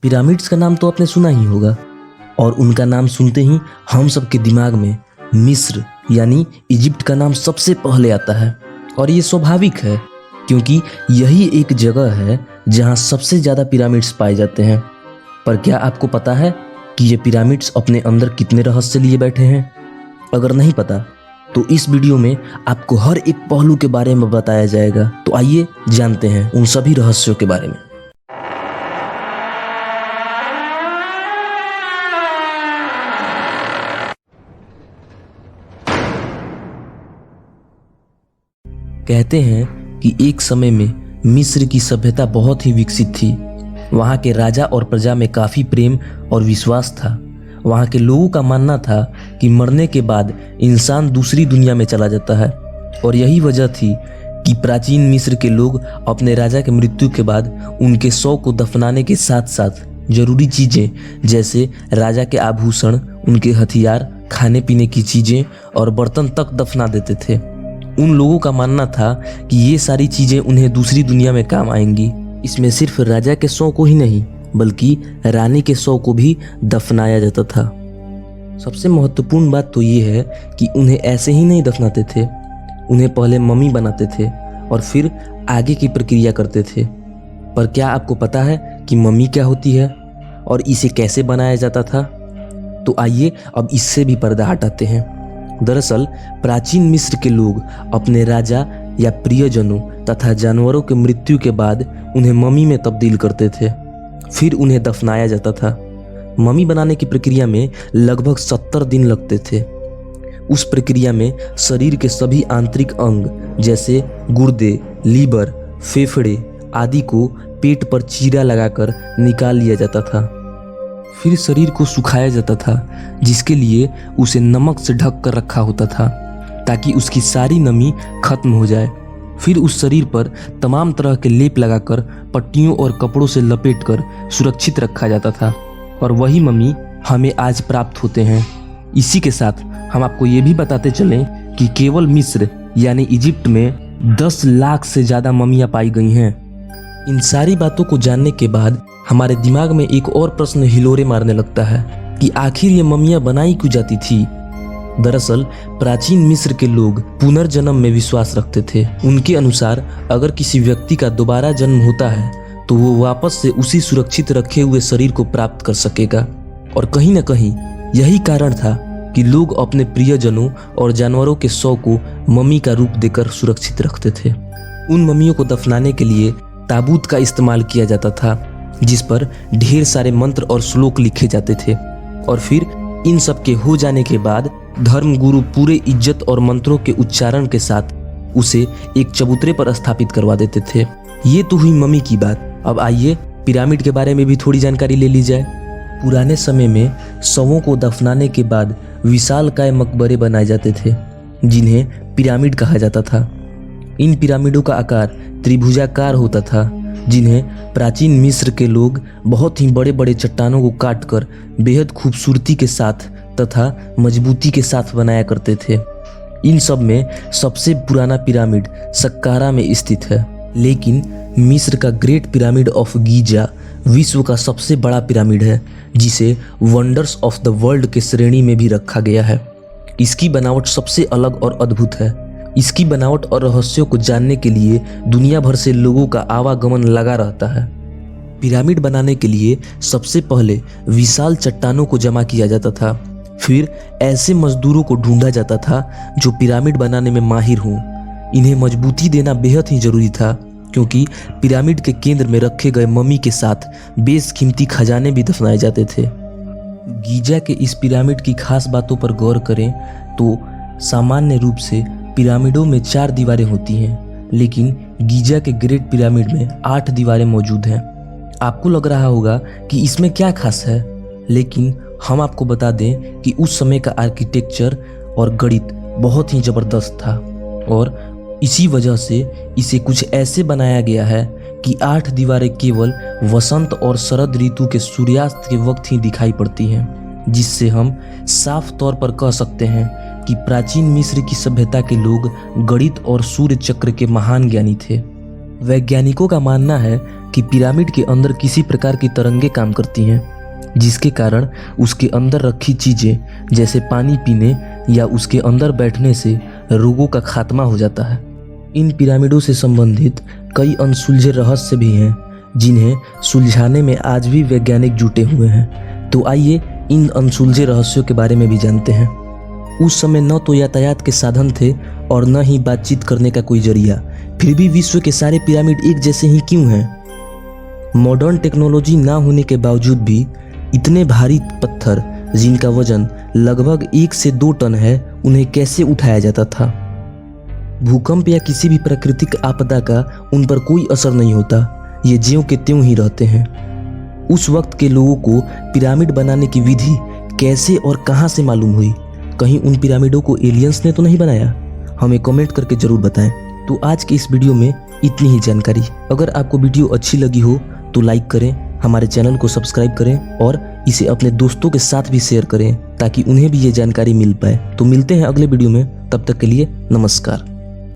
Pyramids का नाम तो आपने सुना ही होगा और उनका नाम सुनते ही हम सबके दिमाग में मिस्र यानी इजिप्ट का नाम सबसे पहले आता है। और ये स्वाभाविक है क्योंकि यही एक जगह है जहां सबसे ज़्यादा पिरामिड्स पाए जाते हैं। पर क्या आपको पता है कि ये पिरामिड्स अपने अंदर कितने रहस्य लिए बैठे हैं? अगर नहीं पता तो इस वीडियो में आपको हर एक पहलू के बारे में बताया जाएगा। तो आइए जानते हैं उन सभी रहस्यों के बारे में। कहते हैं कि एक समय में मिस्र की सभ्यता बहुत ही विकसित थी। वहाँ के राजा और प्रजा में काफ़ी प्रेम और विश्वास था। वहाँ के लोगों का मानना था कि मरने के बाद इंसान दूसरी दुनिया में चला जाता है और यही वजह थी कि प्राचीन मिस्र के लोग अपने राजा के मृत्यु के बाद उनके शव को दफनाने के साथ साथ जरूरी चीज़ें जैसे राजा के आभूषण, उनके हथियार, खाने पीने की चीज़ें और बर्तन तक दफना देते थे। उन लोगों का मानना था कि ये सारी चीज़ें उन्हें दूसरी दुनिया में काम आएंगी। इसमें सिर्फ राजा के शव को ही नहीं बल्कि रानी के शव को भी दफनाया जाता था। सबसे महत्वपूर्ण बात तो ये है कि उन्हें ऐसे ही नहीं दफनाते थे, उन्हें पहले मम्मी बनाते थे और फिर आगे की प्रक्रिया करते थे। पर क्या आपको पता है कि मम्मी क्या होती है और इसे कैसे बनाया जाता था? तो आइए अब इससे भी पर्दा हटाते हैं। दरअसल प्राचीन मिस्र के लोग अपने राजा या प्रियजनों तथा जानवरों के मृत्यु के बाद उन्हें मम्मी में तब्दील करते थे, फिर उन्हें दफनाया जाता था। मम्मी बनाने की प्रक्रिया में लगभग 70 दिन लगते थे। उस प्रक्रिया में शरीर के सभी आंतरिक अंग जैसे गुर्दे, लीवर, फेफड़े आदि को पेट पर चीरा लगाकर निकाल लिया जाता था। फिर शरीर को सुखाया जाता था जिसके लिए उसे नमक से ढक कर रखा होता था ताकि उसकी सारी नमी खत्म हो जाए। फिर उस शरीर पर तमाम तरह के लेप लगाकर पट्टियों और कपड़ों से लपेटकर सुरक्षित रखा जाता था और वही मम्मी हमें आज प्राप्त होते हैं। इसी के साथ हम आपको ये भी बताते चलें कि केवल मिस्र यानी इजिप्ट में 10 लाख से ज़्यादा मम्मियाँ पाई गई हैं। इन सारी बातों को जानने के बाद हमारे दिमाग में एक और प्रश्न हिलोरे मारने लगता है कि आखिर ये मम्मियाँ बनाई क्यों जाती थी? दरअसल प्राचीन मिस्र के लोग पुनर्जन्म में विश्वास रखते थे। उनके अनुसार अगर किसी व्यक्ति का दोबारा जन्म होता है तो वो वापस से उसी सुरक्षित रखे हुए शरीर को प्राप्त कर सकेगा। और कहीं न कहीं यही कारण था कि लोग अपने प्रियजनों और जानवरों के शव को मम्मी का रूप देकर सुरक्षित रखते थे। उन मम्मियों को दफनाने के लिए ताबूत का इस्तेमाल किया जाता था जिस पर ढेर सारे मंत्र और श्लोक लिखे जाते थे और फिर इन सब के हो जाने के बाद धर्मगुरु पूरे इज्जत और मंत्रों के उच्चारण के साथ उसे एक चबूतरे पर स्थापित करवा देते थे। ये तो हुई मम्मी की बात। अब आइए पिरामिड के बारे में भी थोड़ी जानकारी ले ली जाए। पुराने समय में शवों को दफनाने के बाद विशालकाय मकबरे बनाए जाते थे जिन्हें पिरामिड कहा जाता था। इन पिरामिडों का आकार त्रिभुजाकार होता था जिन्हें प्राचीन मिस्र के लोग बहुत ही बड़े बड़े चट्टानों को काटकर बेहद खूबसूरती के साथ तथा मजबूती के साथ बनाया करते थे। इन सब में सबसे पुराना पिरामिड सक्कारा में स्थित है, लेकिन मिस्र का ग्रेट पिरामिड ऑफ गीजा विश्व का सबसे बड़ा पिरामिड है जिसे वंडर्स ऑफ द वर्ल्ड के श्रेणी में भी रखा गया है। इसकी बनावट सबसे अलग और अद्भुत है। इसकी बनावट और रहस्यों को जानने के लिए दुनिया भर से लोगों का आवागमन लगा रहता है। पिरामिड बनाने के लिए सबसे पहले विशाल चट्टानों को जमा किया जाता था, फिर ऐसे मजदूरों को ढूंढा जाता था जो पिरामिड बनाने में माहिर हों। इन्हें मजबूती देना बेहद ही जरूरी था क्योंकि पिरामिड के केंद्र में रखे गए मम्मी के साथ बेशकीमती खजाने भी दफनाए जाते थे। गीजा के इस पिरामिड की खास बातों पर गौर करें तो सामान्य रूप से पिरामिडों में 4 दीवारें होती हैं, लेकिन गीजा के ग्रेट पिरामिड में 8 दीवारें मौजूद हैं। आपको लग रहा होगा कि इसमें क्या खास है, लेकिन हम आपको बता दें कि उस समय का आर्किटेक्चर और गणित बहुत ही ज़बरदस्त था और इसी वजह से इसे कुछ ऐसे बनाया गया है कि 8 दीवारें केवल वसंत और शरद ऋतु के सूर्यास्त के वक्त ही दिखाई पड़ती हैं, जिससे हम साफ तौर पर कह सकते हैं कि प्राचीन मिस्र की सभ्यता के लोग गणित और सूर्य चक्र के महान ज्ञानी थे। वैज्ञानिकों का मानना है कि पिरामिड के अंदर किसी प्रकार की तरंगे काम करती हैं, जिसके कारण उसके अंदर रखी चीजें जैसे पानी पीने या उसके अंदर बैठने से रोगों का खात्मा हो जाता है। इन पिरामिडों से संबंधित कई अनसुलझे रहस्य भी हैं जिन्हें सुलझाने में आज भी वैज्ञानिक जुटे हुए हैं। तो आइए इन अनसुलझे रहस्यों के बारे में भी जानते हैं। उस समय न तो यातायात के साधन थे और न ही बातचीत करने का कोई जरिया, फिर भी विश्व के सारे पिरामिड एक जैसे ही क्यों हैं? मॉडर्न टेक्नोलॉजी ना होने के बावजूद भी इतने भारी पत्थर जिनका वजन लगभग 1 से 2 टन है, उन्हें कैसे उठाया जाता था? भूकंप या किसी भी प्राकृतिक आपदा का उन पर कोई असर नहीं होता, ये ज्यों के त्यों ही रहते हैं। उस वक्त के लोगों को पिरामिड बनाने की विधि कैसे और कहां से मालूम हुई? कहीं उन पिरामिडों को एलियंस ने तो नहीं बनाया? हमें कमेंट करके जरूर बताएं। तो आज के इस वीडियो में इतनी ही जानकारी। अगर आपको वीडियो अच्छी लगी हो तो लाइक करें, हमारे चैनल को सब्सक्राइब करें और इसे अपने दोस्तों के साथ भी शेयर करें ताकि उन्हें भी ये जानकारी मिल पाए। तो मिलते हैं अगले वीडियो में, तब तक के लिए नमस्कार।